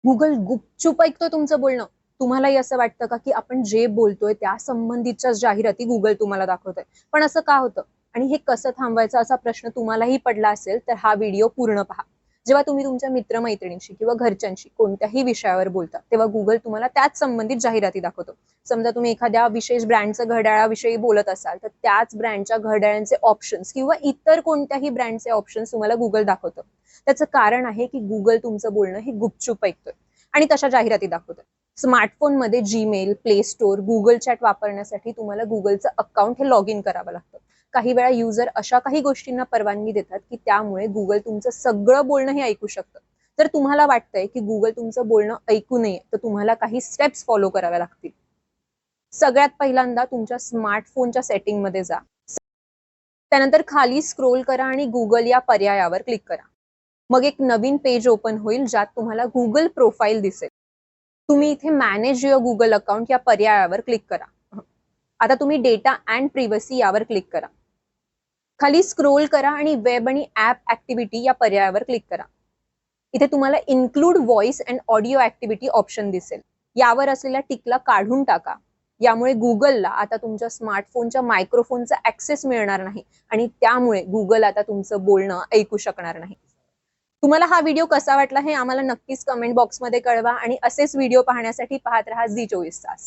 Google गुपचूप ऐकतोय तुमचं बोलणं. तुम्हालाही असं वाटतं का, की आपण जे बोलतोय त्या संबंधितच्या जाहिराती गुगल तुम्हाला दाखवतोय. पण असं का होतं? आणि हे कसं थांबवायचं असा प्रश्न तुम्हालाही पडला असेल, तर हा व्हिडिओ पूर्ण पहा. जेव्हा तुम्ही तुमच्या मित्र-मैत्रिणींशी किंवा घरच्यांशी कोणत्याही विषयावर बोलता, तेव्हा गुगल तुम्हाला त्याच संबंधित जाहिराती दाखवतो. समजा तुम्ही एखाद्या विशेष ब्रँडचं घड्याळाविषयी बोलत असाल, तर त्याच ब्रँडच्या घड्याळांचे ऑप्शन्स किंवा इतर कोणत्याही ब्रँडचे ऑप्शन्स तुम्हाला गुगल दाखवतं. त्याचं कारण आहे, की गुगल तुमचं बोलणं हे गुपचूप ऐकतोय आणि तशा जाहिराती दाखवतोय. स्मार्टफोनमध्ये Gmail, play store, Google chat वापरण्यासाठी तुम्हाला गुगलचं अकाउंट हे लॉग इन करावं लागतं. काही वेळा युजर अशा काही गोष्टींना परवानगी देतात, की त्यामुळे गुगल तुमचं सगळं बोलणं हे ऐकू शकतं. तर तुम्हाला वाटतंय, की गुगल तुमचं बोलणं ऐकू नये, तर तुम्हाला काही स्टेप्स फॉलो कराव्या लागतील. सगळ्यात पहिल्यांदा तुमच्या स्मार्टफोनच्या सेटिंगमध्ये जा. त्यानंतर खाली स्क्रोल करा आणि गुगल या पर्यायावर क्लिक करा. मग एक नवीन पेज ओपन होईल, ज्यात तुम्हाला गुगल प्रोफाईल दिसेल. तुम्ही इथे मॅनेज युअर गुगल अकाउंट या पर्यायावर क्लिक करा. आता तुम्ही डेटा अँड प्रिव्हसी यावर क्लिक करा. खाली स्क्रोल करा आणि वेब आणि ऍप ऍक्टिव्हिटी या पर्यायावर क्लिक करा. इथे तुम्हाला include voice and audio activity option दिसेल. यावर असलेल्या टिकला काढून टाका. यामुळे गुगलला आता तुमच्या स्मार्टफोनच्या मायक्रोफोनचा ऍक्सेस मिळणार नाही आणि त्यामुळे गुगल आता तुमचं बोलणं ऐकू शकणार नाही. तुम्हाला हा व्हिडिओ कसा वाटला हे आम्हाला नक्कीच कमेंट बॉक्समध्ये कळवा आणि असेच व्हिडिओ पाहण्यासाठी पाहत राहा झी 24 तास.